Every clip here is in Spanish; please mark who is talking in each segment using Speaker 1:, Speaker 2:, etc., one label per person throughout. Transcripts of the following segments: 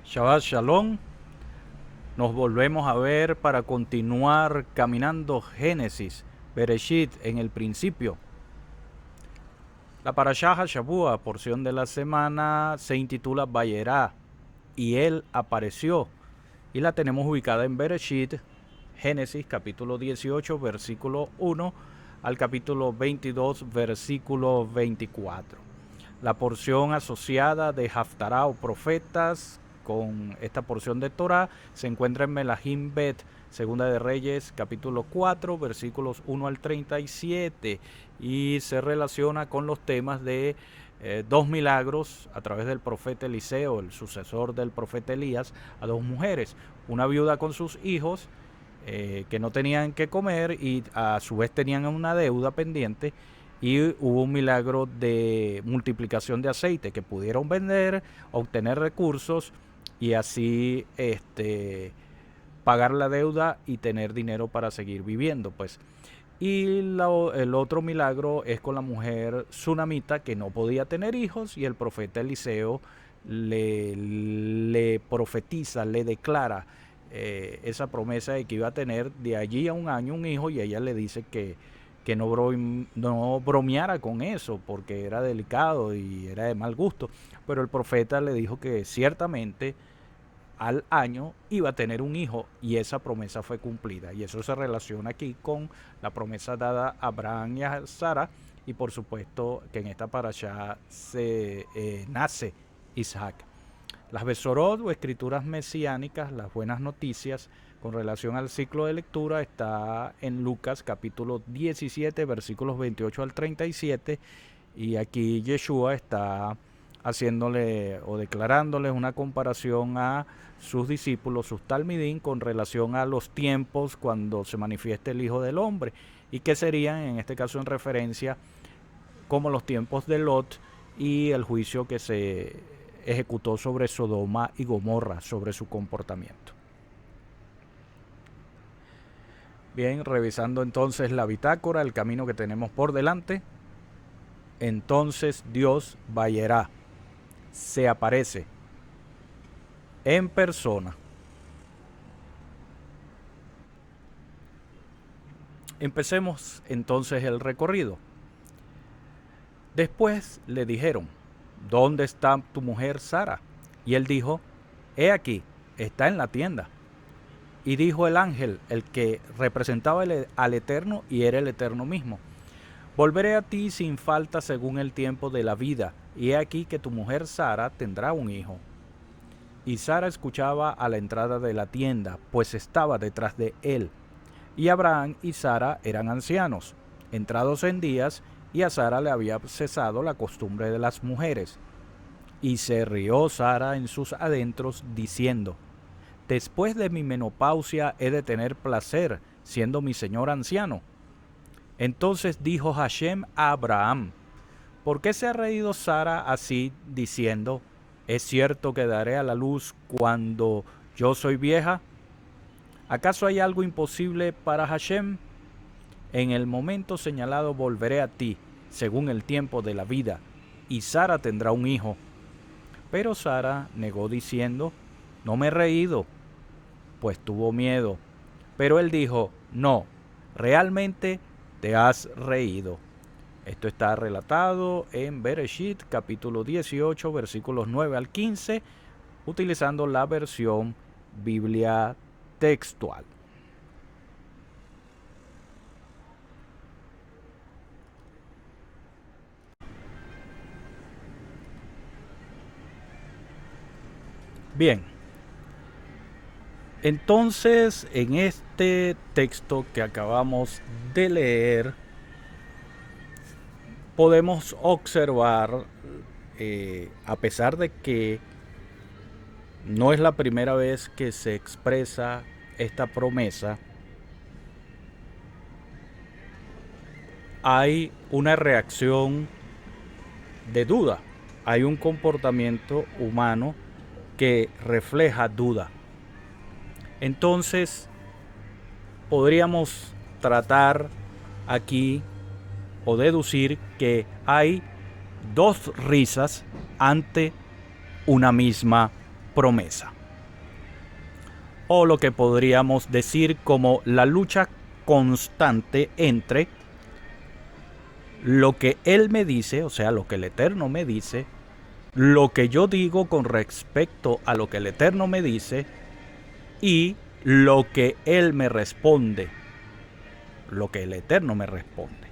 Speaker 1: Shabbat Shalom, nos volvemos a ver para continuar caminando Génesis, Bereshit en el principio. La Parashá HaShavua, porción de la semana, se intitula Vayerá, y él apareció, y la tenemos ubicada en Bereshit, Génesis capítulo 18, versículo 1 al capítulo 22, versículo 24. La porción asociada de Haftará o profetas con esta porción de Torah se encuentra en Melahim Bet, Segunda de Reyes, capítulo 4, versículos 1 al 37, y se relaciona con los temas de dos milagros a través del profeta Eliseo, el sucesor del profeta Elías, a dos mujeres, una viuda con sus hijos que no tenían que comer y a su vez tenían una deuda pendiente, y hubo un milagro de multiplicación de aceite que pudieron vender, obtener recursos y así pagar la deuda y tener dinero para seguir viviendo, pues. Y el otro milagro es con la mujer sunamita que no podía tener hijos, y el profeta Eliseo le profetiza, le declara esa promesa de que iba a tener de allí a un año un hijo, y ella le dice que no bromeara con eso porque era delicado y era de mal gusto. Pero el profeta le dijo que ciertamente al año iba a tener un hijo, y esa promesa fue cumplida. Y eso se relaciona aquí con la promesa dada a Abraham y a Sara, y por supuesto que en esta parasha se nace Isaac. Las Besorot o escrituras mesiánicas, las buenas noticias con relación al ciclo de lectura, está en Lucas capítulo 17 versículos 28 al 37, y aquí Yeshua está haciéndole o declarándoles una comparación a sus discípulos, sus talmidín, con relación a los tiempos cuando se manifieste el Hijo del Hombre, y que serían en este caso en referencia como los tiempos de Lot y el juicio que se ejecutó sobre Sodoma y Gomorra, sobre su comportamiento. Bien, revisando entonces la bitácora, el camino que tenemos por delante. Entonces Dios vayerá, se aparece en persona. Empecemos entonces el recorrido. Después le dijeron: ¿dónde está tu mujer Sara? Y él dijo: he aquí, está en la tienda. Y dijo el ángel, el que representaba al Eterno y era el Eterno mismo: volveré a ti sin falta según el tiempo de la vida, y he aquí que tu mujer Sara tendrá un hijo. Y Sara escuchaba a la entrada de la tienda, pues estaba detrás de él. Y Abraham y Sara eran ancianos, entrados en días, y a Sara le había cesado la costumbre de las mujeres. Y se rió Sara en sus adentros, diciendo: después de mi menopausia he de tener placer, siendo mi señor anciano. Entonces dijo Hashem a Abraham: ¿por qué se ha reído Sara así, diciendo: es cierto que daré a la luz cuando yo soy vieja? ¿Acaso hay algo imposible para Hashem? En el momento señalado volveré a ti, según el tiempo de la vida, y Sara tendrá un hijo. Pero Sara negó diciendo: no me he reído, pues tuvo miedo. Pero él dijo: no, realmente te has reído. Esto está relatado en Bereshit capítulo 18 versículos 9 al 15, utilizando la versión Biblia textual. Bien, entonces en este texto que acabamos de leer podemos observar, a pesar de que no es la primera vez que se expresa esta promesa, hay una reacción de duda, hay un comportamiento humano que refleja duda. Entonces, podríamos tratar aquí o deducir que hay dos risas ante una misma promesa. O lo que podríamos decir como la lucha constante entre lo que Él me dice, o sea, lo que el Eterno me dice, lo que yo digo con respecto a lo que el Eterno me dice y lo que Él me responde, lo que el Eterno me responde.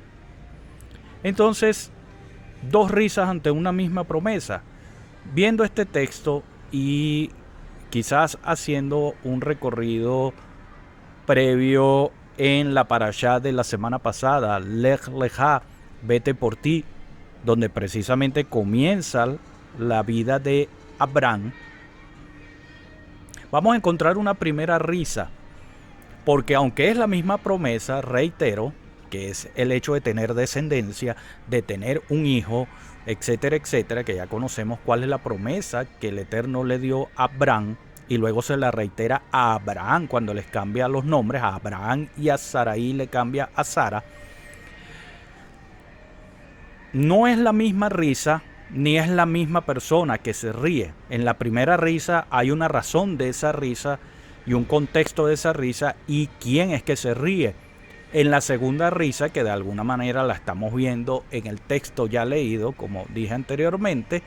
Speaker 1: Entonces, dos risas ante una misma promesa. Viendo este texto y quizás haciendo un recorrido previo en la parashá de la semana pasada, Lech Lecha, vete por ti, donde precisamente comienza la vida de Abraham, vamos a encontrar una primera risa, porque aunque es la misma promesa, reitero, que es el hecho de tener descendencia, de tener un hijo, etcétera, etcétera, que ya conocemos cuál es la promesa que el Eterno le dio a Abraham, y luego se la reitera a Abraham cuando les cambia los nombres, a Abraham y a Sarai le cambia a Sara. No es la misma risa, ni es la misma persona que se ríe. En la primera risa hay una razón de esa risa y un contexto de esa risa y quién es que se ríe. En la segunda risa, que de alguna manera la estamos viendo en el texto ya leído, como dije anteriormente,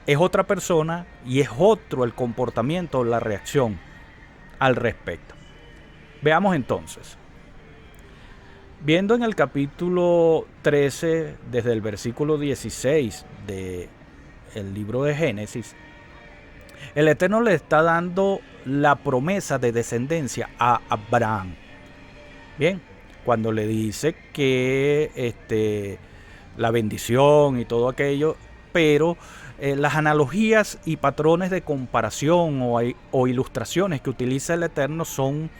Speaker 1: es otra persona y es otro el comportamiento, la reacción al respecto. Veamos entonces. Viendo en el capítulo 13, desde el versículo 16 del libro de Génesis, el Eterno le está dando la promesa de descendencia a Abraham. Bien, cuando le dice que la bendición y todo aquello, pero las analogías y patrones de comparación o ilustraciones que utiliza el Eterno son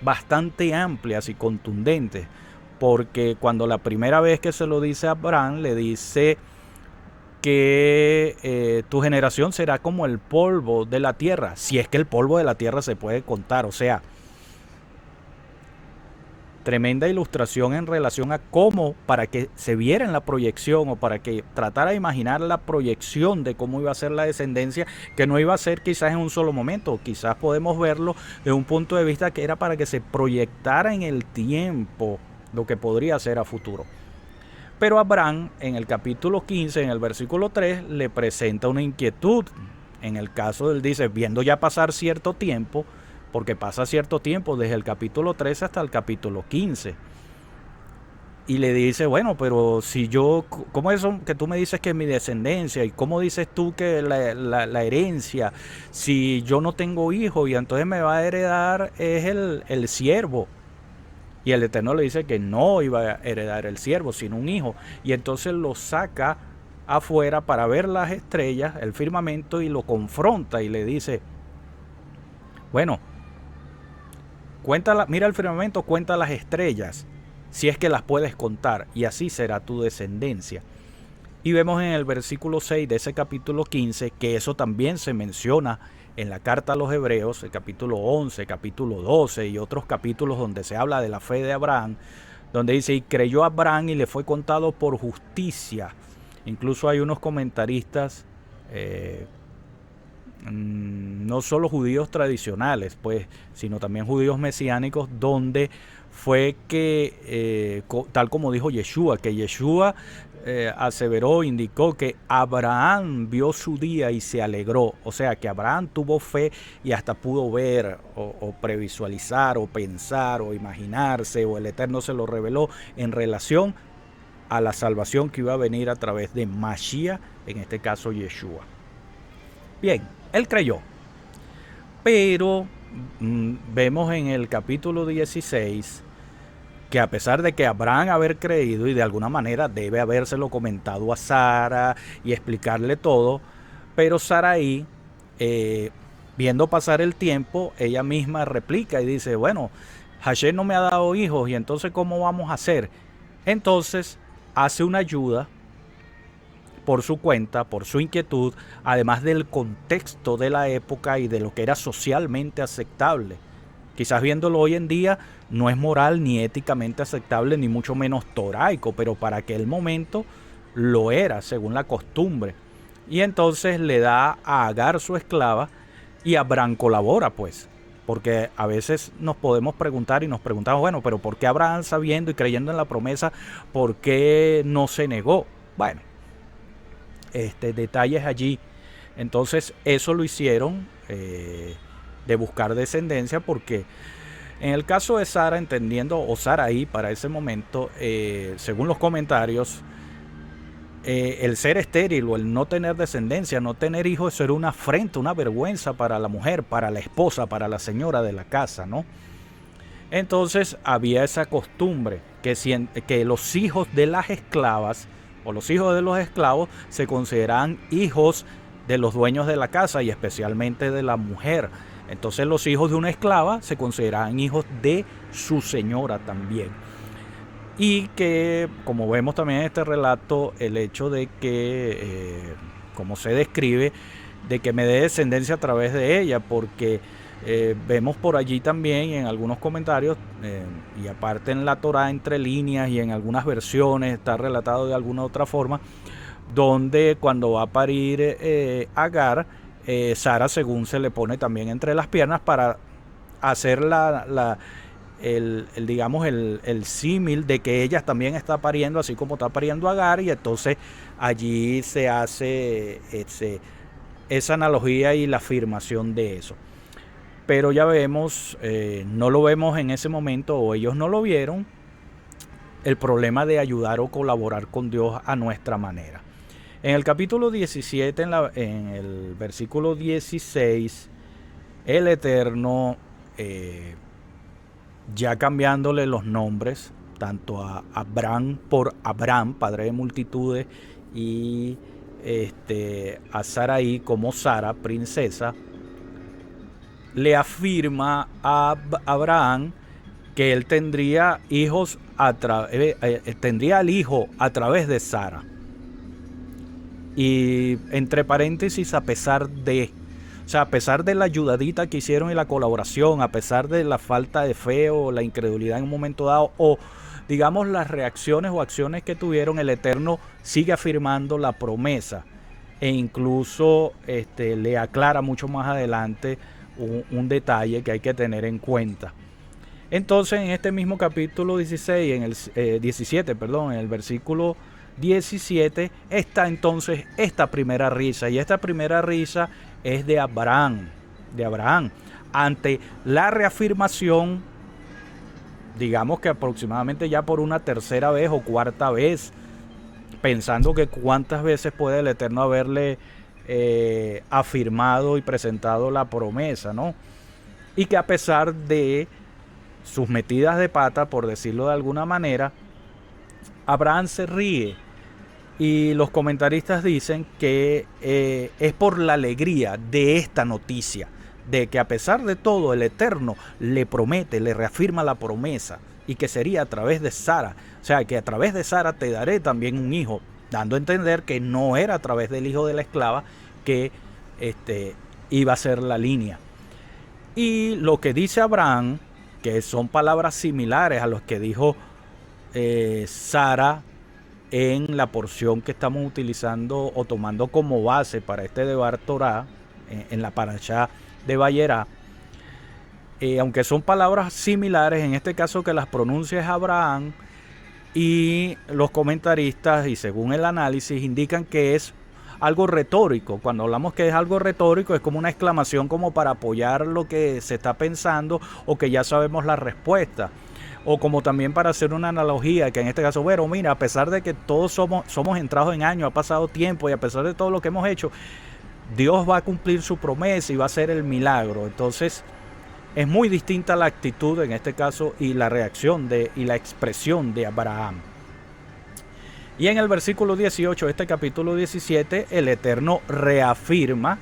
Speaker 1: bastante amplias y contundentes, porque cuando la primera vez que se lo dice a Abraham, le dice que tu generación será como el polvo de la tierra, si es que el polvo de la tierra se puede contar. O sea, tremenda ilustración en relación a cómo, para que se viera en la proyección o para que tratara de imaginar la proyección de cómo iba a ser la descendencia, que no iba a ser quizás en un solo momento, quizás podemos verlo de un punto de vista que era para que se proyectara en el tiempo lo que podría ser a futuro. Pero Abraham, en el capítulo 15, en el versículo 3, le presenta una inquietud. En el caso él dice, viendo ya pasar cierto tiempo, porque pasa cierto tiempo desde el capítulo 13 hasta el capítulo 15. Y le dice, bueno, pero si yo, ¿cómo es eso que tú me dices que es mi descendencia? ¿Y cómo dices tú que la herencia? Si yo no tengo hijo y entonces me va a heredar es el siervo. Y el Eterno le dice que no iba a heredar el siervo, sino un hijo. Y entonces lo saca afuera para ver las estrellas, el firmamento, y lo confronta y le dice, bueno, mira el firmamento, cuenta las estrellas, si es que las puedes contar, y así será tu descendencia. Y vemos en el versículo 6 de ese capítulo 15 que eso también se menciona en la carta a los Hebreos, el capítulo 11, capítulo 12 y otros capítulos donde se habla de la fe de Abraham, donde dice, y creyó Abraham y le fue contado por justicia. Incluso hay unos comentaristas, no solo judíos tradicionales, pues, sino también judíos mesiánicos, donde fue que, tal como dijo Yeshua, que Yeshua aseveró, indicó que Abraham vio su día y se alegró. O sea, que Abraham tuvo fe y hasta pudo ver o previsualizar o pensar o imaginarse, o el Eterno se lo reveló en relación a la salvación que iba a venir a través de Mashiach, en este caso Yeshua. Bien, él creyó, pero vemos en el capítulo 16 que a pesar de que Abraham haber creído y de alguna manera debe habérselo comentado a Sara y explicarle todo, pero Sarai, viendo pasar el tiempo, ella misma replica y dice, bueno, Hashem no me ha dado hijos y entonces ¿cómo vamos a hacer? Entonces hace una ayuda por su cuenta, por su inquietud, además del contexto de la época y de lo que era socialmente aceptable. Quizás viéndolo hoy en día no es moral ni éticamente aceptable, ni mucho menos toraico, pero para aquel momento lo era según la costumbre. Y entonces le da a Agar su esclava y Abraham colabora, pues. Porque a veces nos podemos preguntar y nos preguntamos, bueno, pero ¿por qué Abraham, sabiendo y creyendo en la promesa, por qué no se negó? Bueno, detalles allí. Entonces eso lo hicieron de buscar descendencia, porque en el caso de Sara, entendiendo, o Saraí para ese momento, según los comentarios, el ser estéril o el no tener descendencia, no tener hijos, eso era una afrenta, una vergüenza para la mujer, para la esposa, para la señora de la casa, ¿no? Entonces había esa costumbre que los hijos de las esclavas o los hijos de los esclavos se consideraban hijos de los dueños de la casa y especialmente de la mujer. Entonces los hijos de una esclava se consideraban hijos de su señora también. Y que, como vemos también en este relato, el hecho de que, como se describe, de que me dé descendencia a través de ella, porque vemos por allí también en algunos comentarios, y aparte en la Torá entre líneas y en algunas versiones está relatado de alguna otra forma, donde cuando va a parir Agar, Sara según se le pone también entre las piernas para hacer digamos el símil de que ella también está pariendo así como está pariendo Agar, y entonces allí se hace esa analogía y la afirmación de eso. Pero ya vemos, no lo vemos en ese momento, o ellos no lo vieron, el problema de ayudar o colaborar con Dios a nuestra manera. En el capítulo 17, en el versículo 16, el Eterno, ya cambiándole los nombres, tanto a Abraham por Abraham, padre de multitudes, y a Saraí como Sara, princesa, le afirma a Abraham que él tendría hijos tendría al hijo a través de Sara. Y entre paréntesis, a pesar de la ayudadita que hicieron y la colaboración, a pesar de la falta de fe o la incredulidad en un momento dado, o digamos las reacciones o acciones que tuvieron, el Eterno sigue afirmando la promesa, e incluso le aclara mucho más adelante un detalle que hay que tener en cuenta. Entonces en este mismo capítulo 16, en el 17, perdón, en el versículo 17 está entonces esta primera risa, y esta primera risa es de Abraham, ante la reafirmación, digamos que aproximadamente ya por una tercera vez o cuarta vez, pensando que cuántas veces puede el Eterno haberle afirmado y presentado la promesa, ¿no? Y que a pesar de sus metidas de pata, por decirlo de alguna manera, Abraham se ríe. Y los comentaristas dicen que es por la alegría de esta noticia, de que a pesar de todo el Eterno le promete, le reafirma la promesa, y que sería a través de Sara. O sea, que a través de Sara te daré también un hijo, dando a entender que no era a través del hijo de la esclava que iba a ser la línea. Y lo que dice Abraham, que son palabras similares a los que dijo Sara en la porción que estamos utilizando o tomando como base para este Devar Torah, en la parashá de Vayera, aunque son palabras similares, en este caso que las pronuncia es Abraham, y los comentaristas, y según el análisis, indican que es algo retórico. Cuando hablamos que es algo retórico, es como una exclamación como para apoyar lo que se está pensando o que ya sabemos la respuesta. O como también para hacer una analogía, que en este caso, bueno, mira, a pesar de que todos somos entrados en años, ha pasado tiempo, y a pesar de todo lo que hemos hecho, Dios va a cumplir su promesa y va a hacer el milagro. Entonces, es muy distinta la actitud en este caso y la reacción y la expresión de Abraham. Y en el versículo 18 de este capítulo 17, el Eterno reafirma,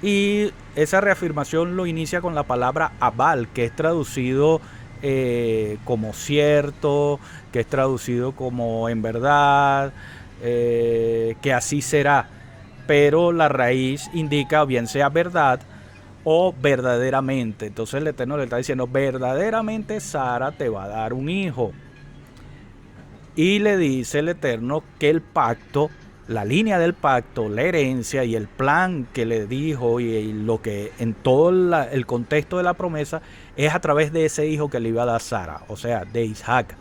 Speaker 1: y esa reafirmación lo inicia con la palabra Abal, que es traducido como cierto, que es traducido como en verdad, que así será, pero la raíz indica bien sea verdad o verdaderamente. Entonces el Eterno le está diciendo, verdaderamente Sara te va a dar un hijo. Y le dice el Eterno que el pacto, la línea del pacto, la herencia y el plan que le dijo y lo que en todo el contexto de la promesa es a través de ese hijo que le iba a dar Sara, o sea, de Isaac,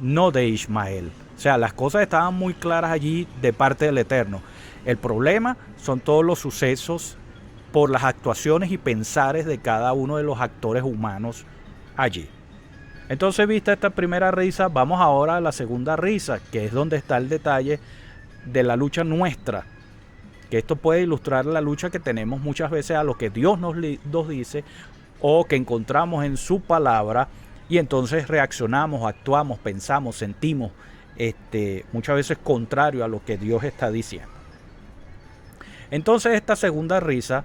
Speaker 1: no de Ismael. O sea, las cosas estaban muy claras allí de parte del Eterno. El problema son todos los sucesos por las actuaciones y pensares de cada uno de los actores humanos allí. Entonces, vista esta primera risa, vamos ahora a la segunda risa, que es donde está el detalle de la lucha nuestra. Que esto puede ilustrar la lucha que tenemos muchas veces a lo que Dios nos dice o que encontramos en su palabra y entonces reaccionamos, actuamos, pensamos, sentimos muchas veces contrario a lo que Dios está diciendo. Entonces esta segunda risa,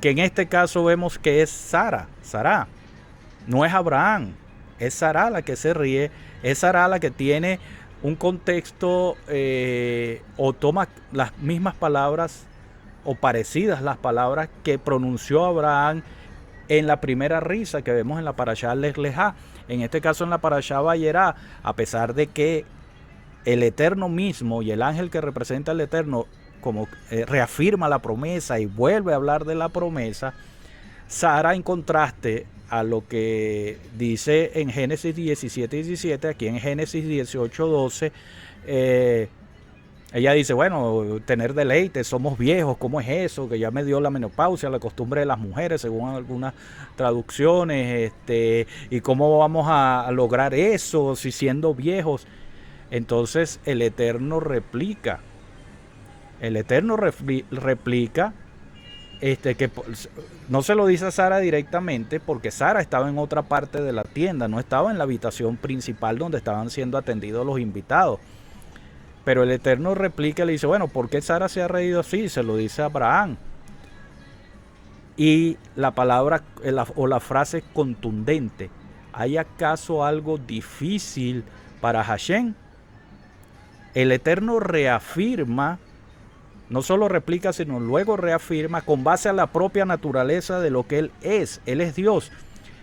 Speaker 1: que en este caso vemos que es Sara, no es Abraham, es Sara la que se ríe, es Sara la que tiene un contexto o toma las mismas palabras o parecidas las palabras que pronunció Abraham en la primera risa que vemos en la parashá Lej Lejá. En este caso en la parashá Vayera, a pesar de que el Eterno mismo y el ángel que representa al Eterno como reafirma la promesa y vuelve a hablar de la promesa, Sara, en contraste a lo que dice en Génesis 17:17, aquí en Génesis 18:12, ella dice, bueno, tener deleite, somos viejos, ¿cómo es eso? Que ya me dio la menopausia, la costumbre de las mujeres, según algunas traducciones, y cómo vamos a lograr eso si siendo viejos. Entonces el Eterno replica, que no se lo dice a Sara directamente porque Sara estaba en otra parte de la tienda, no estaba en la habitación principal donde estaban siendo atendidos los invitados. Pero el Eterno replica y le dice, bueno, ¿por qué Sara se ha reído así? Se lo dice a Abraham. Y la palabra o la frase contundente, ¿hay acaso algo difícil para Hashem? El Eterno reafirma, no solo replica, sino luego reafirma con base a la propia naturaleza de lo que Él es Dios.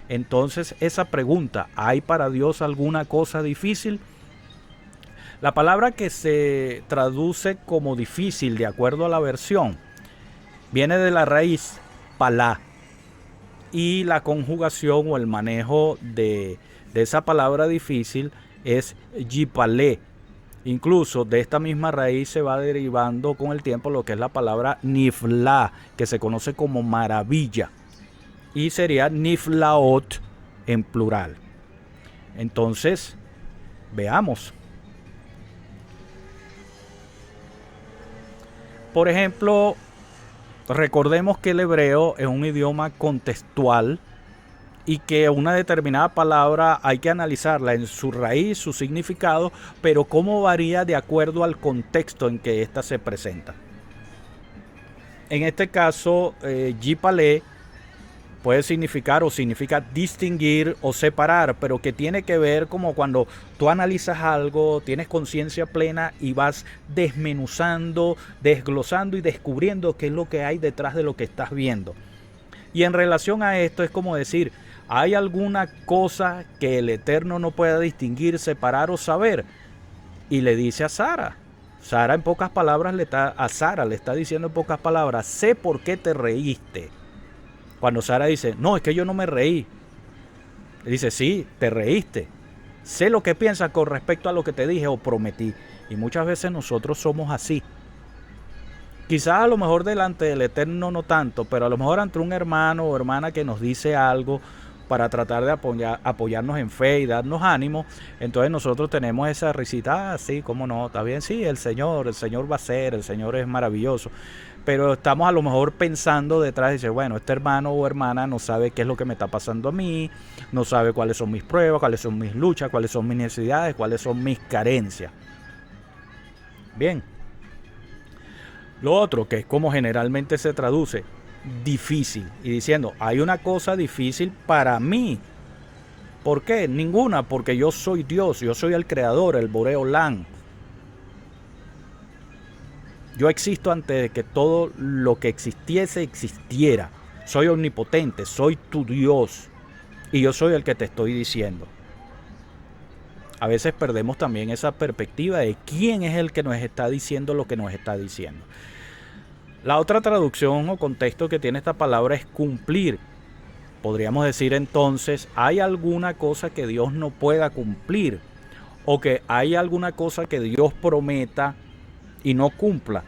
Speaker 1: Entonces esa pregunta, ¿hay para Dios alguna cosa difícil? La palabra que se traduce como difícil de acuerdo a la versión viene de la raíz palá y la conjugación o el manejo de esa palabra difícil es yipalé. Incluso de esta misma raíz se va derivando con el tiempo lo que es la palabra nifla, que se conoce como maravilla, y sería niflaot en plural. Entonces, veamos. Por ejemplo, recordemos que el hebreo es un idioma contextual y que una determinada palabra hay que analizarla en su raíz, su significado, pero cómo varía de acuerdo al contexto en que ésta se presenta. En este caso, yipalé puede significar o significa distinguir o separar, pero que tiene que ver como cuando tú analizas algo, tienes conciencia plena y vas desmenuzando, desglosando y descubriendo qué es lo que hay detrás de lo que estás viendo. Y en relación a esto es como decir, ¿hay alguna cosa que el Eterno no pueda distinguir, separar o saber? Y le dice a Sara. Sara en pocas palabras a Sara le está diciendo en pocas palabras, sé por qué te reíste. Cuando Sara dice, no, es que yo no me reí. Le dice, sí, te reíste. Sé lo que piensas con respecto a lo que te dije o prometí. Y muchas veces nosotros somos así. Quizás a lo mejor delante del Eterno no tanto, pero a lo mejor ante un hermano o hermana que nos dice algo para tratar de apoyarnos en fe y darnos ánimo, entonces nosotros tenemos esa risita, sí, cómo no, está bien, sí, el Señor va a ser, el Señor es maravilloso, pero estamos a lo mejor pensando detrás y dice, bueno, este hermano o hermana no sabe qué es lo que me está pasando a mí, no sabe cuáles son mis pruebas, cuáles son mis luchas, cuáles son mis necesidades, cuáles son mis carencias. Bien. Lo otro, que es como generalmente se traduce, difícil, y diciendo, hay una cosa difícil para mí. ¿Por qué? Ninguna, porque yo soy Dios, yo soy el creador, el Boré Olam. Yo existo antes de que todo lo que existiese existiera. Soy omnipotente, soy tu Dios, y yo soy el que te estoy diciendo. A veces perdemos también esa perspectiva de quién es el que nos está diciendo lo que nos está diciendo. La otra traducción o contexto que tiene esta palabra es cumplir. Podríamos decir entonces, ¿hay alguna cosa que Dios no pueda cumplir? O que hay alguna cosa que Dios prometa y no cumpla.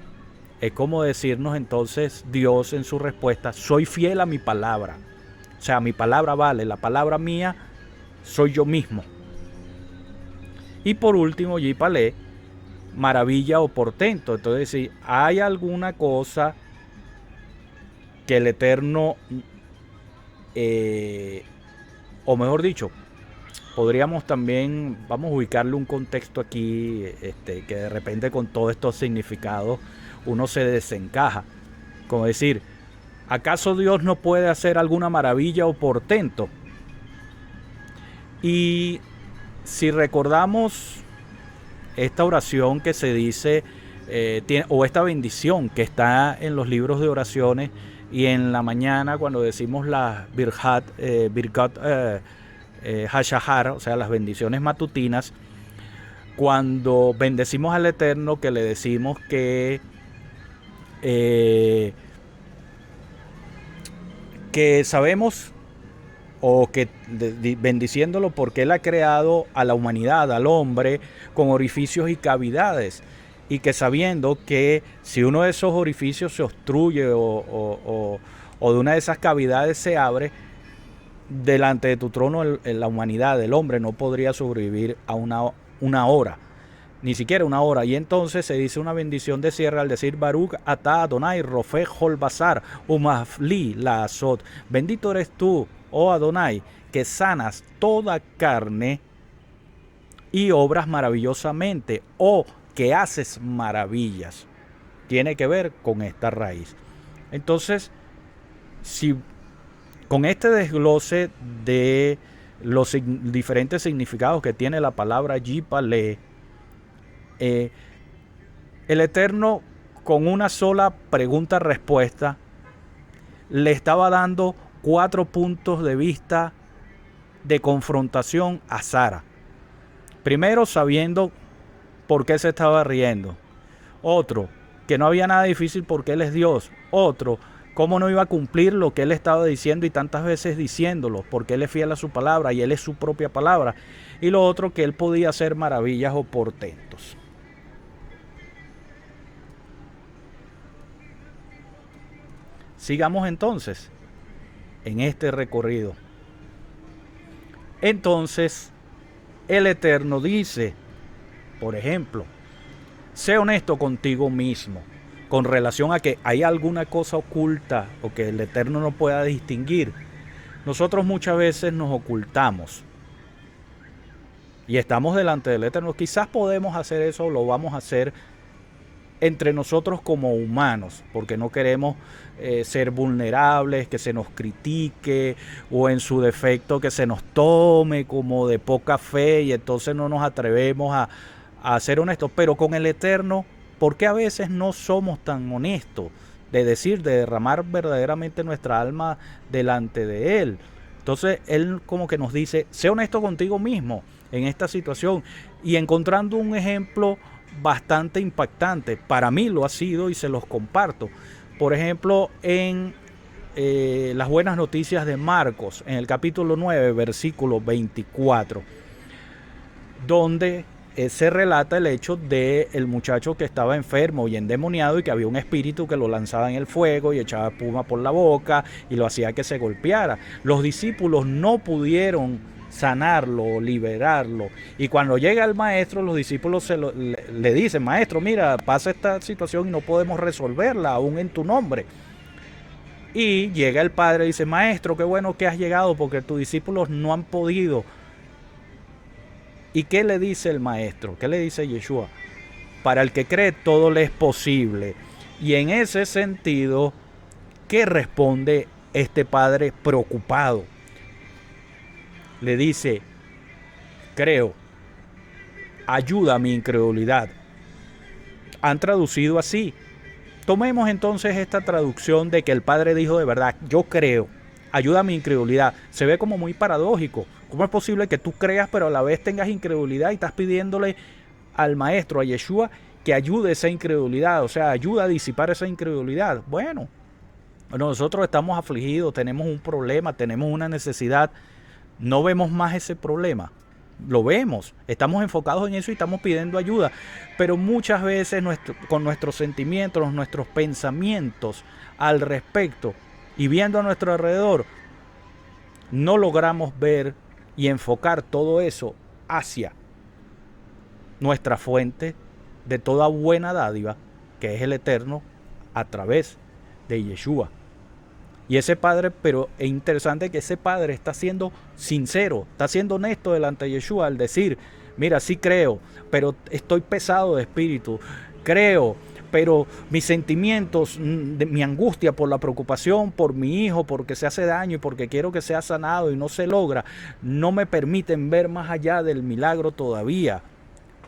Speaker 1: Es como decirnos entonces Dios en su respuesta, soy fiel a mi palabra. O sea, mi palabra vale, la palabra mía soy yo mismo. Y por último, Yipalé, maravilla o portento. Entonces, si hay alguna cosa que el Eterno, o mejor dicho, podríamos también, vamos a ubicarle un contexto aquí, que de repente con todos estos significados uno se desencaja. Como decir, ¿acaso Dios no puede hacer alguna maravilla o portento? Y si recordamos esta oración que se dice, o esta bendición que está en los libros de oraciones, y en la mañana cuando decimos las Birkat Hashahar, o sea, las bendiciones matutinas, cuando bendecimos al Eterno, que le decimos que sabemos, o que bendiciéndolo porque Él ha creado a la humanidad, al hombre, con orificios y cavidades, y que sabiendo que si uno de esos orificios se obstruye o de una de esas cavidades se abre, delante de tu trono la humanidad, el hombre, no podría sobrevivir a una hora, ni siquiera una hora. Y entonces se dice una bendición de cierre al decir Baruch atah Adonai Rofeh Hol Basar Umafli la Azot. Bendito eres tú, oh Adonai, que sanas toda carne y obras maravillosamente, o que haces maravillas. Tiene que ver con esta raíz. Entonces, si con este desglose de los diferentes significados que tiene la palabra Yipalé, el Eterno, con una sola pregunta-respuesta, le estaba dando 4 puntos de vista de confrontación a Sara. Primero, sabiendo por qué se estaba riendo. Otro, que no había nada difícil porque Él es Dios. Otro, cómo no iba a cumplir lo que Él estaba diciendo y tantas veces diciéndolo, porque Él es fiel a su palabra y Él es su propia palabra. Y lo otro, que Él podía hacer maravillas o portentos. Sigamos entonces en este recorrido. Entonces, el Eterno dice, por ejemplo, sé honesto contigo mismo, con relación a que hay alguna cosa oculta o que el Eterno no pueda distinguir. Nosotros muchas veces nos ocultamos y estamos delante del Eterno. Quizás podemos hacer eso, o lo vamos a hacer entre nosotros como humanos, porque no queremos ser vulnerables, que se nos critique, o en su defecto que se nos tome como de poca fe, y entonces no nos atrevemos a ser honestos. Pero con el Eterno, ¿por qué a veces no somos tan honestos? De decir, de derramar verdaderamente nuestra alma delante de Él. Entonces Él como que nos dice, sé honesto contigo mismo en esta situación, y encontrando un ejemplo bastante impactante. Para mí lo ha sido y se los comparto. Por ejemplo, en las buenas noticias de Marcos, en el capítulo 9, versículo 24, donde se relata el hecho del muchacho que estaba enfermo y endemoniado, y que había un espíritu que lo lanzaba en el fuego y echaba espuma por la boca y lo hacía que se golpeara. Los discípulos no pudieron sanarlo, liberarlo, y cuando llega el maestro, los discípulos le dicen, maestro, mira, pasa esta situación y no podemos resolverla aún en tu nombre. Y llega el padre y dice, maestro, qué bueno que has llegado, porque tus discípulos no han podido. ¿Y qué le dice el maestro? ¿Qué le dice Yeshua? Para el que cree todo le es posible. Y en ese sentido, ¿qué responde este padre preocupado? Le dice, creo, ayuda a mi incredulidad. Han traducido así. Tomemos entonces esta traducción de que el padre dijo de verdad, yo creo, ayuda a mi incredulidad. Se ve como muy paradójico. ¿Cómo es posible que tú creas pero a la vez tengas incredulidad y estás pidiéndole al maestro, a Yeshua, que ayude esa incredulidad? O sea, ayuda a disipar esa incredulidad. Bueno, nosotros estamos afligidos, tenemos un problema, tenemos una necesidad. No vemos más ese problema. Lo vemos, estamos enfocados en eso y estamos pidiendo ayuda. Pero muchas veces con nuestros sentimientos, nuestros pensamientos al respecto y viendo a nuestro alrededor, no logramos ver y enfocar todo eso hacia nuestra fuente de toda buena dádiva, que es el Eterno, a través de Yeshua. Y ese padre, pero es interesante que ese padre está siendo sincero, está siendo honesto delante de Yeshua al decir, mira, sí creo, pero estoy pesado de espíritu, creo, pero mis sentimientos, mi angustia por la preocupación por mi hijo, porque se hace daño y porque quiero que sea sanado y no se logra, no me permiten ver más allá del milagro todavía.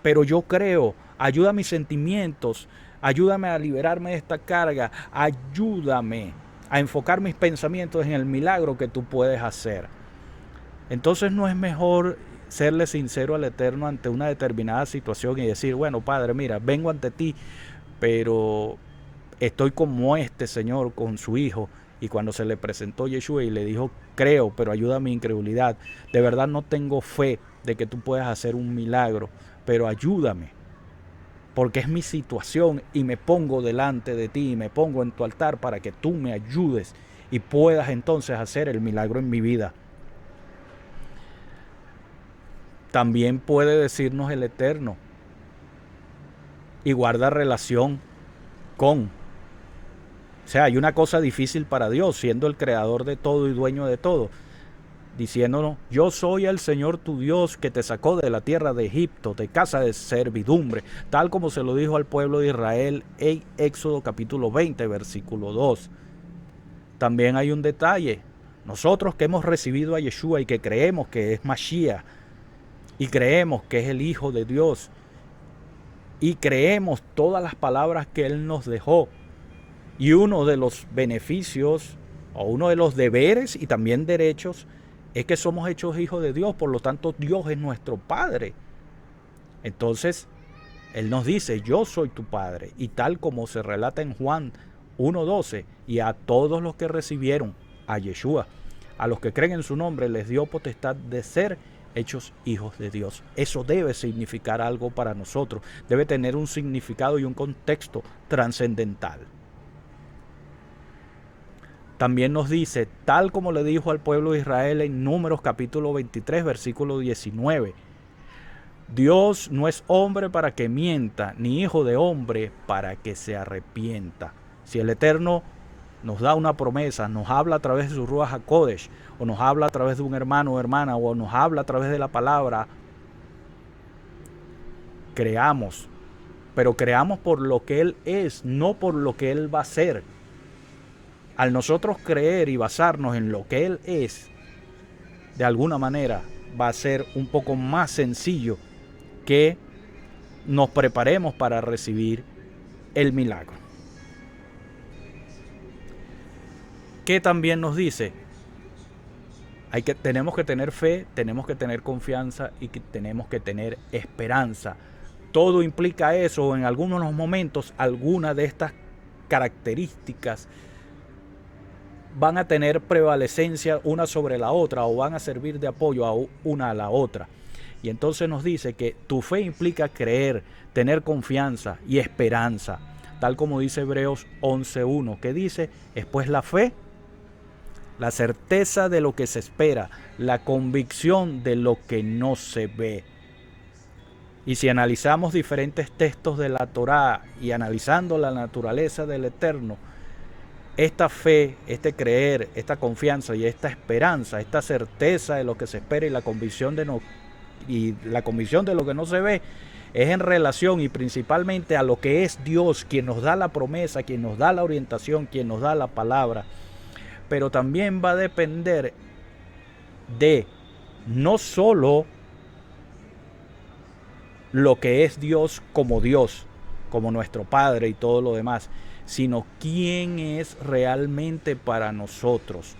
Speaker 1: Pero yo creo, ayuda a mis sentimientos, ayúdame a liberarme de esta carga, ayúdame a enfocar mis pensamientos en el milagro que tú puedes hacer. Entonces no es mejor serle sincero al Eterno ante una determinada situación y decir, bueno, Padre, mira, vengo ante ti, pero estoy como este señor con su hijo. Y cuando se le presentó Yeshua y le dijo, creo, pero ayuda a mi incredulidad. De verdad no tengo fe de que tú puedas hacer un milagro, pero ayúdame. Porque es mi situación y me pongo delante de ti y me pongo en tu altar para que tú me ayudes y puedas entonces hacer el milagro en mi vida. También puede decirnos el Eterno y guarda relación con. O sea, hay una cosa difícil para Dios, siendo el creador de todo y dueño de todo, diciéndonos, yo soy el Señor tu Dios que te sacó de la tierra de Egipto, de casa de servidumbre, tal como se lo dijo al pueblo de Israel en Éxodo capítulo 20, versículo 2. También hay un detalle, nosotros que hemos recibido a Yeshua y que creemos que es Mashiach, y creemos que es el Hijo de Dios, y creemos todas las palabras que Él nos dejó, y uno de los beneficios, o uno de los deberes y también derechos, es que somos hechos hijos de Dios, por lo tanto Dios es nuestro Padre. Entonces, Él nos dice, yo soy tu Padre, y tal como se relata en Juan 1:12, y a todos los que recibieron a Yeshua, a los que creen en su nombre, les dio potestad de ser hechos hijos de Dios. Eso debe significar algo para nosotros, debe tener un significado y un contexto trascendental. También nos dice, tal como le dijo al pueblo de Israel en Números capítulo 23, versículo 19. Dios no es hombre para que mienta, ni hijo de hombre para que se arrepienta. Si el Eterno nos da una promesa, nos habla a través de su Ruach HaKodesh, o nos habla a través de un hermano o hermana, o nos habla a través de la palabra, creamos. Pero creamos por lo que Él es, no por lo que Él va a ser. Al nosotros creer y basarnos en lo que Él es, de alguna manera va a ser un poco más sencillo que nos preparemos para recibir el milagro. ¿Qué también nos dice? Tenemos que tener fe, tenemos que tener confianza y tenemos que tener esperanza. Todo implica eso, en algunos momentos, alguna de estas características van a tener prevalecencia una sobre la otra o van a servir de apoyo a una a la otra. Y entonces nos dice que tu fe implica creer, tener confianza y esperanza, tal como dice Hebreos 11:1, que dice, es pues la fe, la certeza de lo que se espera, la convicción de lo que no se ve. Y si analizamos diferentes textos de la Torá y analizando la naturaleza del Eterno, esta fe, este creer, esta confianza y esta esperanza, esta certeza de lo que se espera y la convicción de lo que no se ve, es en relación y principalmente a lo que es Dios, quien nos da la promesa, quien nos da la orientación, quien nos da la palabra. Pero también va a depender de no solo lo que es Dios, como nuestro Padre y todo lo demás, sino quién es realmente para nosotros.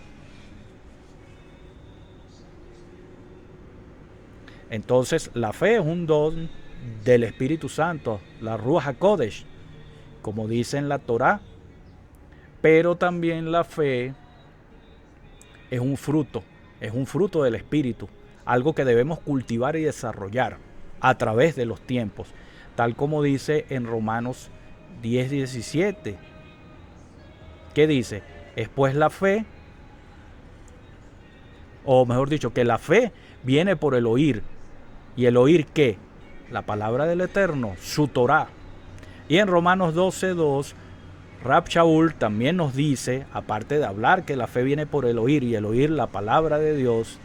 Speaker 1: Entonces la fe es un don del Espíritu Santo, la Ruach HaKodesh, como dice en la Torá, pero también la fe es un fruto del Espíritu, algo que debemos cultivar y desarrollar a través de los tiempos, tal como dice en Romanos 10:17. ¿Qué dice? Es pues la fe, o mejor dicho, que la fe viene por el oír. ¿Y el oír qué? La palabra del Eterno, su Torá. Y en Romanos 12:2, Rab Shaul también nos dice, aparte de hablar que la fe viene por el oír y el oír la palabra de Dios,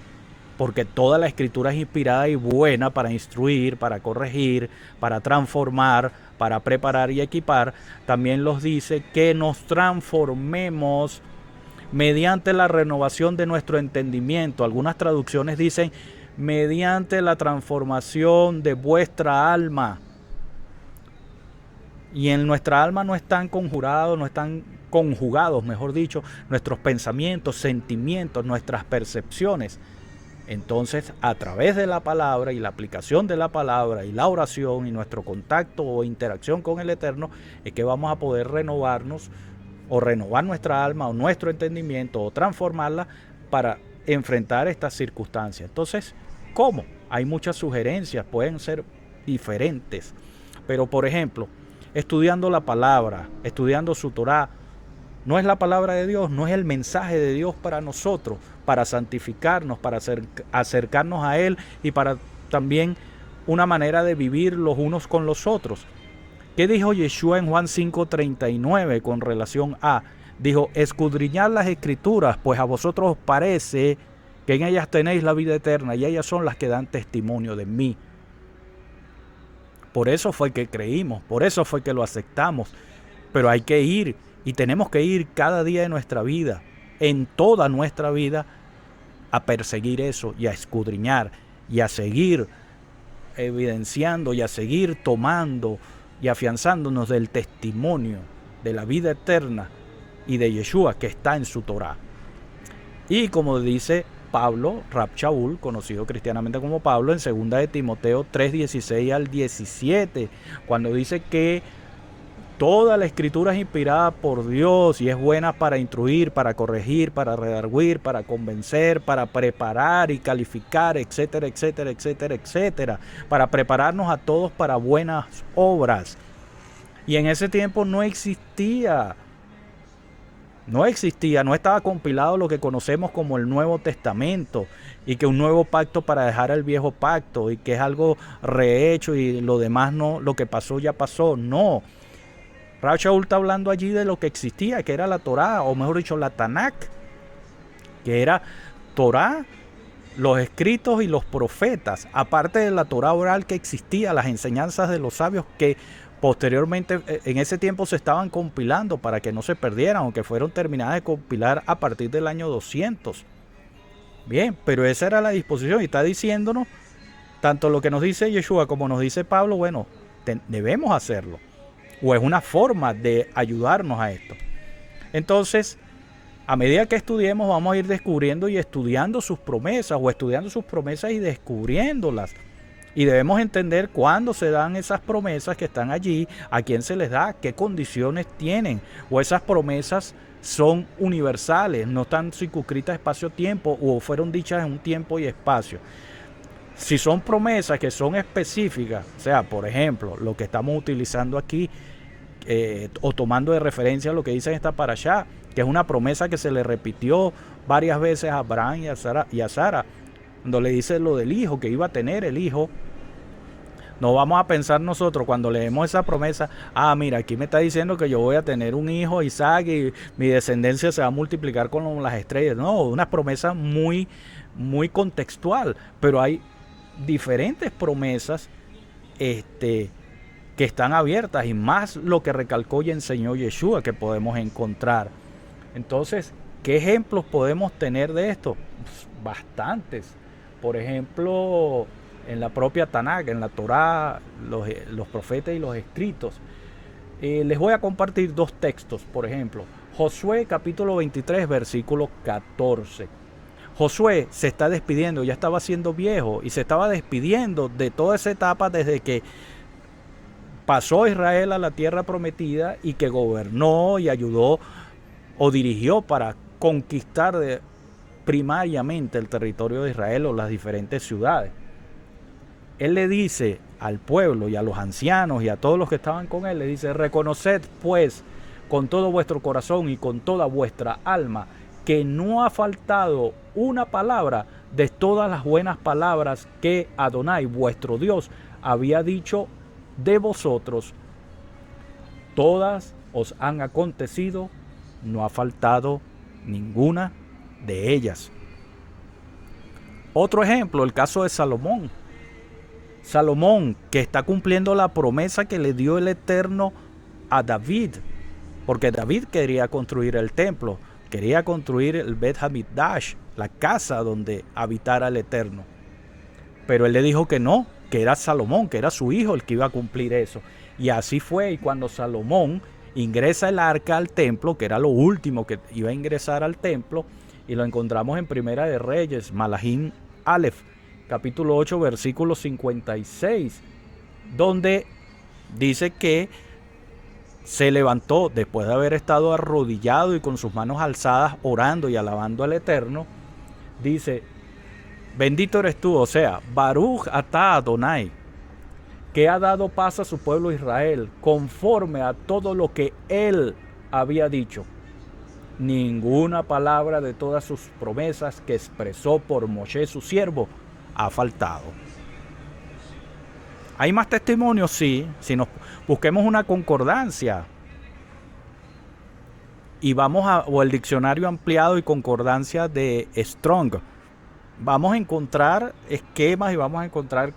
Speaker 1: porque toda la escritura es inspirada y buena para instruir, para corregir, para transformar, para preparar y equipar, también nos dice que nos transformemos mediante la renovación de nuestro entendimiento. Algunas traducciones dicen mediante la transformación de vuestra alma. Y en nuestra alma no están conjugados, mejor dicho, nuestros pensamientos, sentimientos, nuestras percepciones. Entonces, a través de la palabra y la aplicación de la palabra y la oración y nuestro contacto o interacción con el Eterno, es que vamos a poder renovarnos o renovar nuestra alma o nuestro entendimiento o transformarla para enfrentar estas circunstancias. Entonces, ¿cómo? Hay muchas sugerencias, pueden ser diferentes. Pero, por ejemplo, estudiando la palabra, estudiando su Torá, no es la palabra de Dios, no es el mensaje de Dios para nosotros, para santificarnos, para acercarnos a Él y para también una manera de vivir los unos con los otros. ¿Qué dijo Yeshua en Juan 5:39 con relación a? Dijo, escudriñad las escrituras, pues a vosotros os parece que en ellas tenéis la vida eterna y ellas son las que dan testimonio de mí. Por eso fue que creímos, por eso fue que lo aceptamos, pero hay que ir y tenemos que ir cada día de nuestra vida, en toda nuestra vida, a perseguir eso y a escudriñar y a seguir evidenciando y a seguir tomando y afianzándonos del testimonio de la vida eterna y de Yeshua que está en su Torá. Y como dice Pablo, Rab Shaul, conocido cristianamente como Pablo, en 2 de Timoteo 3:16 al 17, cuando dice que toda la escritura es inspirada por Dios y es buena para instruir, para corregir, para redarguir, para convencer, para preparar y calificar, etcétera, etcétera, etcétera, etcétera, para prepararnos a todos para buenas obras. Y en ese tiempo no existía, no estaba compilado lo que conocemos como el Nuevo Testamento y que un nuevo pacto para dejar el viejo pacto y que es algo rehecho y lo demás no, lo que pasó ya pasó, no. Rab Shaul está hablando allí de lo que existía, que era la Torá, o mejor dicho, la Tanakh, que era Torá, los escritos y los profetas, aparte de la Torá oral que existía, las enseñanzas de los sabios que posteriormente en ese tiempo se estaban compilando para que no se perdieran, aunque fueron terminadas de compilar a partir del año 200. Bien, pero esa era la disposición y está diciéndonos, tanto lo que nos dice Yeshua como nos dice Pablo, bueno, debemos hacerlo. O es una forma de ayudarnos a esto. Entonces, a medida que estudiemos, vamos a ir descubriendo y estudiando sus promesas, o estudiando sus promesas y descubriéndolas. Y debemos entender cuándo se dan esas promesas que están allí, a quién se les da, qué condiciones tienen. O esas promesas son universales, no están circunscritas a espacio-tiempo, o fueron dichas en un tiempo y espacio. Si son promesas que son específicas, o sea, por ejemplo, lo que estamos utilizando aquí, o tomando de referencia lo que dice en esta parashá, que es una promesa que se le repitió varias veces a Abraham y a Sara, cuando le dice lo del hijo, que iba a tener el hijo. No vamos a pensar nosotros cuando leemos esa promesa, mira, aquí me está diciendo que yo voy a tener un hijo, Isaac, y mi descendencia se va a multiplicar con las estrellas. No, una promesa muy, muy contextual, pero hay diferentes promesas que están abiertas, y más lo que recalcó y enseñó Yeshua que podemos encontrar. Entonces, ¿qué ejemplos podemos tener de esto? Pues, bastantes. Por ejemplo, en la propia Tanakh, en la Torá, los profetas y los escritos. Les voy a compartir dos textos, por ejemplo. Josué capítulo 23, versículo 14. Josué se está despidiendo, ya estaba siendo viejo y se estaba despidiendo de toda esa etapa desde que pasó Israel a la tierra prometida y que gobernó y ayudó o dirigió para conquistar primariamente el territorio de Israel o las diferentes ciudades. Él le dice al pueblo y a los ancianos y a todos los que estaban con él, le dice: reconoced pues con todo vuestro corazón y con toda vuestra alma que no ha faltado una palabra de todas las buenas palabras que Adonai, vuestro Dios, había dicho de vosotros. Todas os han acontecido, no ha faltado ninguna de ellas. Otro ejemplo, el caso de Salomón. Salomón, que está cumpliendo la promesa que le dio el Eterno a David, porque David quería construir el templo, quería construir el Bet Hamikdash, la casa donde habitara el Eterno. Pero él le dijo que no, que era Salomón, que era su hijo el que iba a cumplir eso. Y así fue, y cuando Salomón ingresa el arca al templo, que era lo último que iba a ingresar al templo, y lo encontramos en Primera de Reyes, Malahim Aleph, capítulo 8, versículo 56, donde dice que se levantó después de haber estado arrodillado y con sus manos alzadas orando y alabando al Eterno. Dice: bendito eres tú, o sea, Baruch atah Adonai, que ha dado paz a su pueblo Israel, conforme a todo lo que él había dicho. Ninguna palabra de todas sus promesas que expresó por Moshe su siervo ha faltado. ¿Hay más testimonios? Sí. Si nos busquemos una concordancia y o el diccionario ampliado y concordancia de Strong, vamos a encontrar esquemas y vamos a encontrar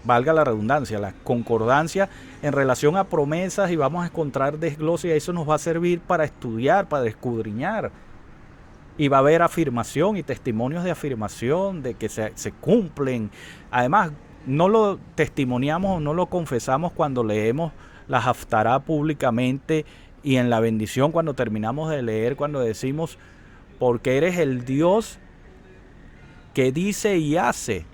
Speaker 1: valga la redundancia, la concordancia en relación a promesas, y vamos a encontrar desglose, y eso nos va a servir para estudiar, para escudriñar. Y va a haber afirmación y testimonios de afirmación de que se cumplen. Además, no lo testimoniamos o no lo confesamos cuando leemos la Haftará públicamente y en la bendición cuando terminamos de leer, cuando decimos: porque eres el Dios que dice y hace,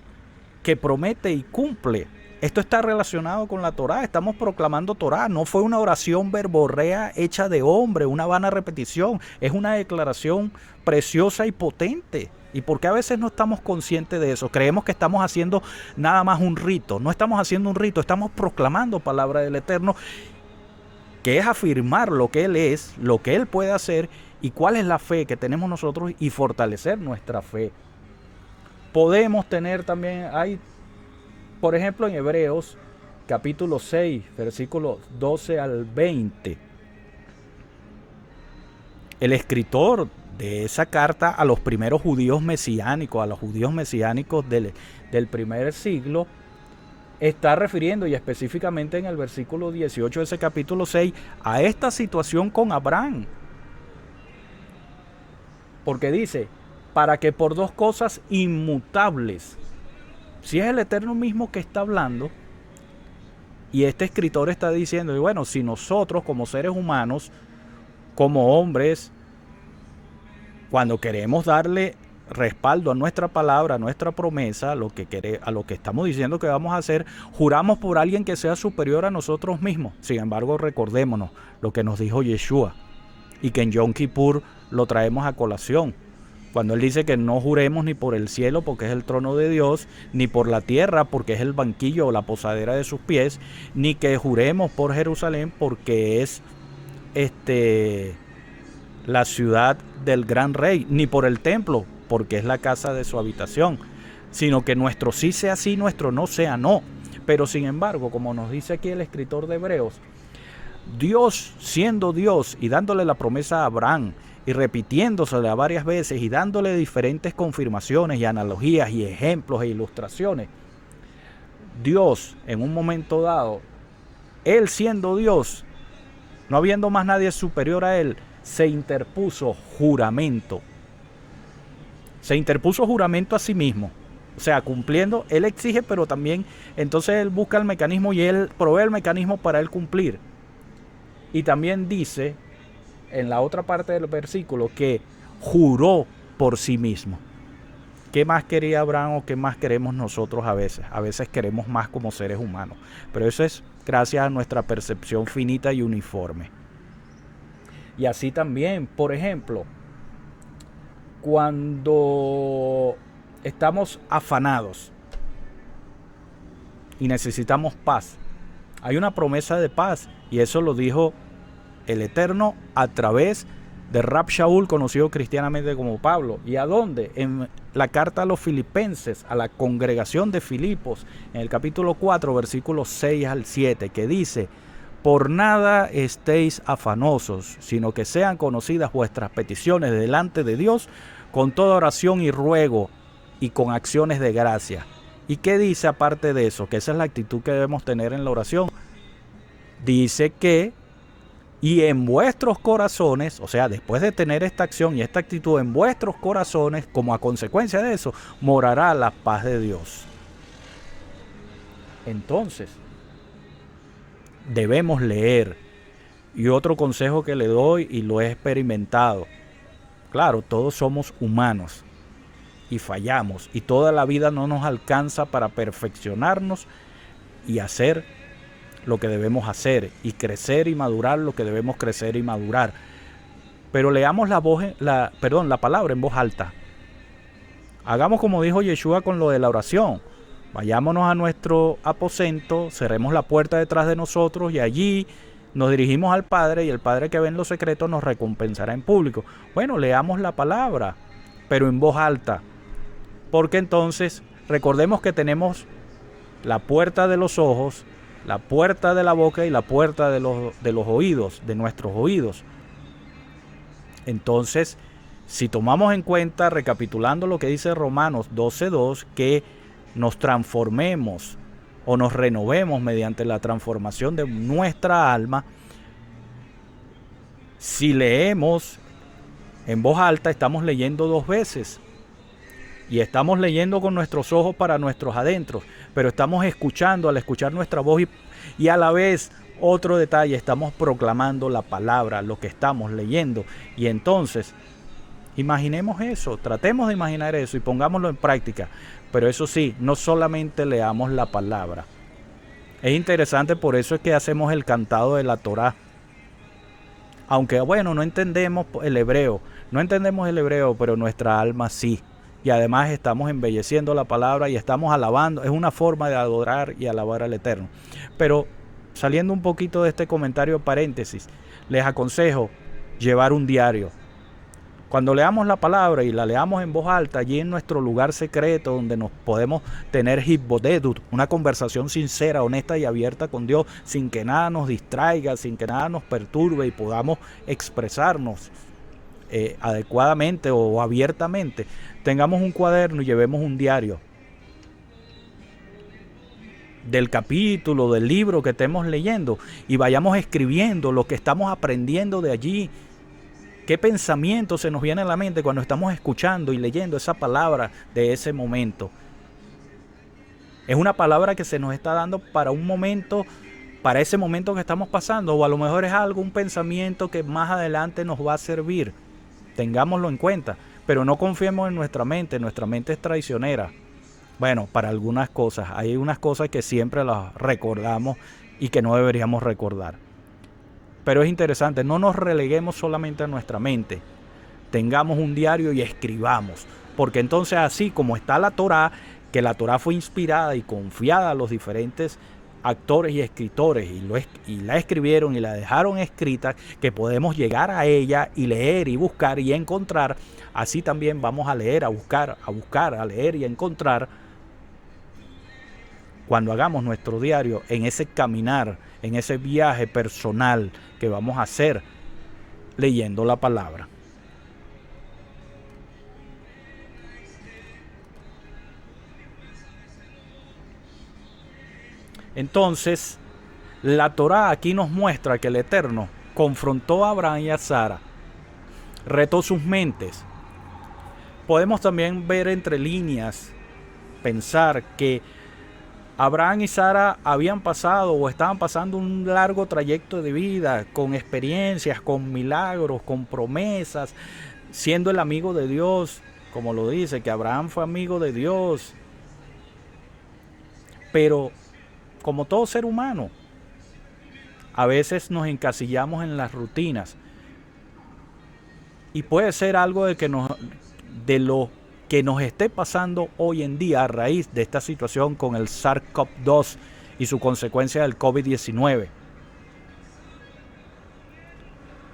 Speaker 1: que promete y cumple. Esto está relacionado con la Torá, estamos proclamando Torá, no fue una oración verborrea hecha de hombre, una vana repetición, es una declaración preciosa y potente. ¿Y por qué a veces no estamos conscientes de eso? Creemos que estamos haciendo nada más un rito. No estamos haciendo un rito, estamos proclamando palabra del Eterno, que es afirmar lo que Él es, lo que Él puede hacer y cuál es la fe que tenemos nosotros y fortalecer nuestra fe. Podemos tener también, por ejemplo, en Hebreos capítulo 6, versículos 12 al 20, el escritor de esa carta a los primeros judíos mesiánicos, a los judíos mesiánicos del primer siglo, está refiriendo, y específicamente en el versículo 18 de ese capítulo 6, a esta situación con Abraham. Porque dice: para que por dos cosas inmutables, si es el Eterno mismo que está hablando, y este escritor está diciendo, y bueno, si nosotros como seres humanos, como hombres, cuando queremos darle respaldo a nuestra palabra, a nuestra promesa, a lo que estamos diciendo que vamos a hacer, juramos por alguien que sea superior a nosotros mismos. Sin embargo, recordémonos lo que nos dijo Yeshua, y que en Yom Kippur lo traemos a colación, cuando él dice que no juremos ni por el cielo, porque es el trono de Dios, ni por la tierra, porque es el banquillo o la posadera de sus pies, ni que juremos por Jerusalén, porque es la ciudad del gran rey, ni por el templo, porque es la casa de su habitación, sino que nuestro sí sea sí, nuestro no sea no. Pero sin embargo, como nos dice aquí el escritor de Hebreos, Dios, siendo Dios y dándole la promesa a Abraham y repitiéndosela varias veces y dándole diferentes confirmaciones y analogías y ejemplos e ilustraciones, Dios en un momento dado, Él siendo Dios, no habiendo más nadie superior a Él, se interpuso juramento. Se interpuso juramento a sí mismo. O sea, cumpliendo, Él exige, pero también entonces Él busca el mecanismo y Él provee el mecanismo para Él cumplir. Y también dice en la otra parte del versículo que juró por sí mismo. ¿Qué más quería Abraham o qué más queremos nosotros a veces? A veces queremos más como seres humanos, pero eso es gracias a nuestra percepción finita y uniforme. Y así también, por ejemplo, cuando estamos afanados y necesitamos paz, hay una promesa de paz, y eso lo dijo el Eterno a través de Rab Shaul, conocido cristianamente como Pablo. ¿Y a dónde? En la carta a los filipenses, a la congregación de Filipos, en el capítulo 4, versículos 6 al 7, que dice: por nada estéis afanosos, sino que sean conocidas vuestras peticiones delante de Dios con toda oración y ruego y con acciones de gracia. ¿Y qué dice aparte de eso? Que esa es la actitud que debemos tener en la oración. Dice que y en vuestros corazones, o sea, después de tener esta acción y esta actitud en vuestros corazones, como a consecuencia de eso, morará la paz de Dios. Entonces, debemos leer. Y otro consejo que le doy, y lo he experimentado, claro, todos somos humanos y fallamos, y toda la vida no nos alcanza para perfeccionarnos y hacer lo que debemos hacer, y crecer y madurar lo que debemos crecer y madurar. Pero leamos la palabra en voz alta. Hagamos como dijo Yeshua con lo de la oración. Vayámonos a nuestro aposento, cerremos la puerta detrás de nosotros y allí nos dirigimos al Padre, y el Padre que ve en lo secreto nos recompensará en público. Bueno, leamos la palabra, pero en voz alta. Porque entonces recordemos que tenemos la puerta de los ojos, la puerta de la boca y la puerta de los oídos, de nuestros oídos. Entonces, si tomamos en cuenta, recapitulando lo que dice Romanos 12:2, que nos transformemos o nos renovemos mediante la transformación de nuestra alma, si leemos en voz alta, estamos leyendo dos veces. Y estamos leyendo con nuestros ojos para nuestros adentros, pero estamos escuchando al escuchar nuestra voz y a la vez, otro detalle, estamos proclamando la palabra, lo que estamos leyendo. Y entonces, imaginemos eso, tratemos de imaginar eso y pongámoslo en práctica. Pero eso sí, no solamente leamos la palabra. Es interesante, por eso es que hacemos el cantado de la Torá. Aunque bueno, no entendemos el hebreo, pero nuestra alma sí. Y además estamos embelleciendo la palabra y estamos alabando. Es una forma de adorar y alabar al Eterno. Pero saliendo un poquito de este comentario paréntesis, les aconsejo llevar un diario. Cuando leamos la palabra y la leamos en voz alta, allí en nuestro lugar secreto, donde nos podemos tener hitbodedut, una conversación sincera, honesta y abierta con Dios, sin que nada nos distraiga, sin que nada nos perturbe, y podamos expresarnos adecuadamente o abiertamente. Tengamos un cuaderno y llevemos un diario del capítulo, del libro que estemos leyendo, y vayamos escribiendo lo que estamos aprendiendo de allí. ¿Qué pensamiento se nos viene a la mente cuando estamos escuchando y leyendo esa palabra de ese momento? Es una palabra que se nos está dando para un momento, para ese momento que estamos pasando, o a lo mejor es algo, un pensamiento que más adelante nos va a servir. Tengámoslo en cuenta, pero no confiemos en nuestra mente es traicionera. Bueno, para algunas cosas, hay unas cosas que siempre las recordamos y que no deberíamos recordar. Pero es interesante, no nos releguemos solamente a nuestra mente, tengamos un diario y escribamos, porque entonces así como está la Torá, que la Torá fue inspirada y confiada a los diferentes actores y escritores y la escribieron y la dejaron escrita, que podemos llegar a ella y leer y buscar y encontrar. Así también vamos a leer, a buscar, a leer y a encontrar cuando hagamos nuestro diario, en ese caminar, en ese viaje personal que vamos a hacer leyendo la palabra. Entonces, la Torá aquí nos muestra que el Eterno confrontó a Abraham y a Sara, retó sus mentes. Podemos también ver entre líneas, pensar que Abraham y Sara habían pasado o estaban pasando un largo trayecto de vida, con experiencias, con milagros, con promesas, siendo el amigo de Dios, como lo dice, que Abraham fue amigo de Dios. Pero como todo ser humano, a veces nos encasillamos en las rutinas. Y puede ser algo de lo que nos esté pasando hoy en día a raíz de esta situación con el SARS-CoV-2 y su consecuencia del COVID-19.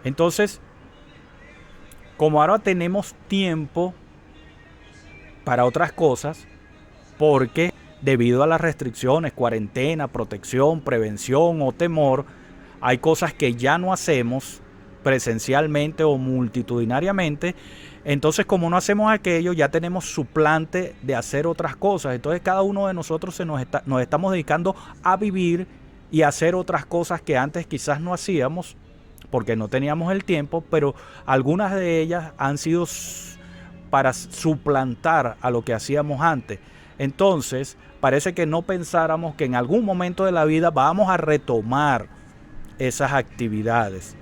Speaker 1: Entonces, como ahora tenemos tiempo para otras cosas, porque debido a las restricciones, cuarentena, protección, prevención o temor, hay cosas que ya no hacemos presencialmente o multitudinariamente. Entonces, como no hacemos aquello, ya tenemos suplante de hacer otras cosas. Entonces, cada uno de nosotros nos estamos dedicando a vivir y a hacer otras cosas que antes quizás no hacíamos porque no teníamos el tiempo, pero algunas de ellas han sido para suplantar a lo que hacíamos antes. Entonces, parece que no pensáramos que en algún momento de la vida vamos a retomar esas actividades.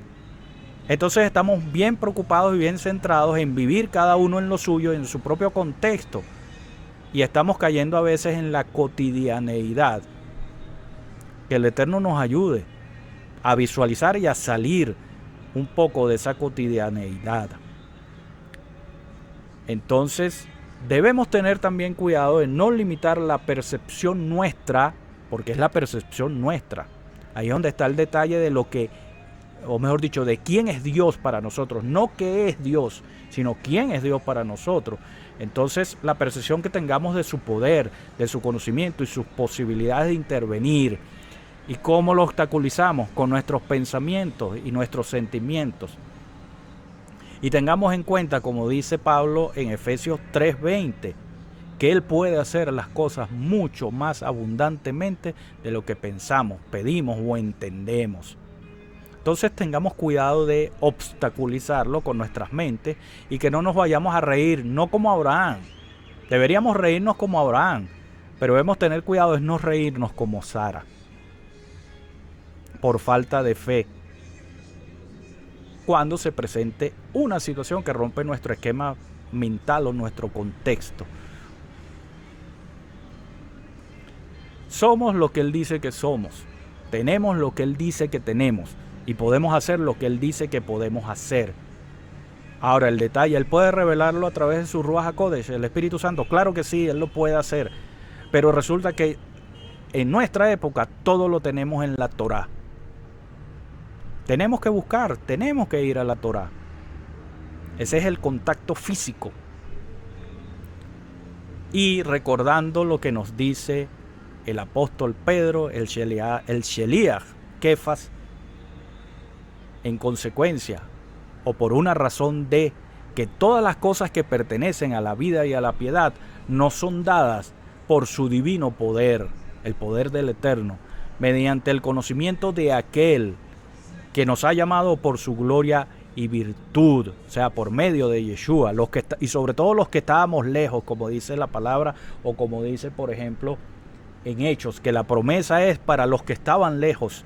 Speaker 1: Entonces estamos bien preocupados y bien centrados en vivir cada uno en lo suyo, en su propio contexto. Y estamos cayendo a veces en la cotidianeidad. Que el Eterno nos ayude a visualizar y a salir un poco de esa cotidianeidad. Entonces, debemos tener también cuidado de no limitar la percepción nuestra, porque es la percepción nuestra. Ahí es donde está el detalle de lo que, o mejor dicho, de quién es Dios para nosotros. No qué es Dios, sino quién es Dios para nosotros. Entonces, la percepción que tengamos de su poder, de su conocimiento y sus posibilidades de intervenir. ¿Y cómo lo obstaculizamos? Con nuestros pensamientos y nuestros sentimientos. Y tengamos en cuenta, como dice Pablo en Efesios 3:20, que Él puede hacer las cosas mucho más abundantemente de lo que pensamos, pedimos o entendemos. Entonces tengamos cuidado de obstaculizarlo con nuestras mentes y que no nos vayamos a reír, no como Abraham. Deberíamos reírnos como Abraham, pero debemos tener cuidado de no reírnos como Sara, por falta de fe, cuando se presente una situación que rompe nuestro esquema mental o nuestro contexto. Somos lo que Él dice que somos, tenemos lo que Él dice que tenemos y podemos hacer lo que Él dice que podemos hacer. Ahora el detalle, Él puede revelarlo a través de su Ruach HaKodesh, el Espíritu Santo. Claro que sí, Él lo puede hacer, pero resulta que en nuestra época todo lo tenemos en la Torá. Tenemos que buscar, tenemos que ir a la Torá. Ese es el contacto físico. Y recordando lo que nos dice el apóstol Pedro, el Sheliach Kefas, en consecuencia, o por una razón de que todas las cosas que pertenecen a la vida y a la piedad no son dadas por su divino poder, el poder del Eterno, mediante el conocimiento de aquel que nos ha llamado por su gloria y virtud, o sea, por medio de Yeshua, y sobre todo los que estábamos lejos, como dice la palabra, o como dice, por ejemplo, en Hechos, que la promesa es para los que estaban lejos,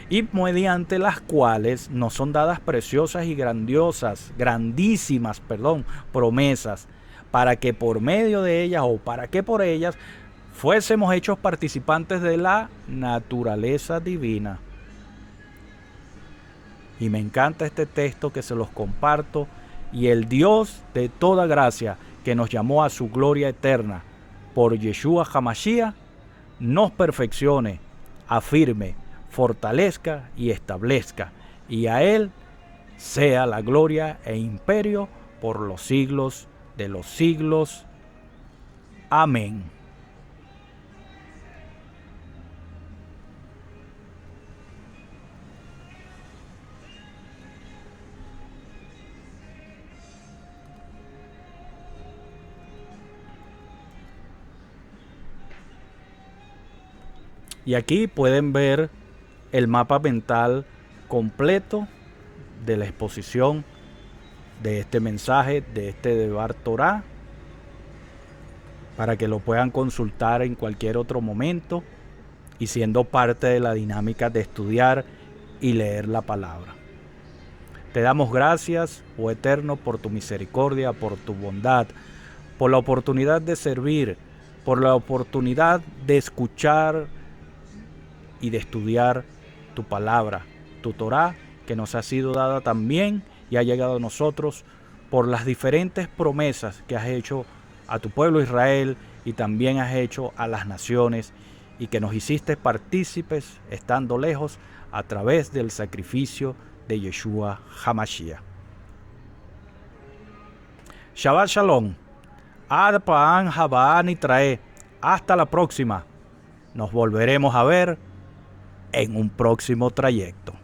Speaker 1: y mediante las cuales nos son dadas preciosas y grandísimas promesas, para que por medio de ellas, o para que por ellas, fuésemos hechos participantes de la naturaleza divina. Y me encanta este texto que se los comparto. Y el Dios de toda gracia, que nos llamó a su gloria eterna por Yeshua HaMashiach, nos perfeccione, afirme, fortalezca y establezca. Y a Él sea la gloria e imperio por los siglos de los siglos. Amén. Y aquí pueden ver el mapa mental completo de la exposición de este mensaje, de este Devar Torah, para que lo puedan consultar en cualquier otro momento y siendo parte de la dinámica de estudiar y leer la palabra. Te damos gracias, oh Eterno, por tu misericordia, por tu bondad, por la oportunidad de servir, por la oportunidad de escuchar y de estudiar tu palabra, tu Torá, que nos ha sido dada también y ha llegado a nosotros por las diferentes promesas que has hecho a tu pueblo Israel y también has hecho a las naciones, y que nos hiciste partícipes estando lejos a través del sacrificio de Yeshua HaMashiach. Shabbat Shalom. Ad Pa'an Haba'an y Trae. Hasta la próxima. Nos volveremos a ver en un próximo trayecto.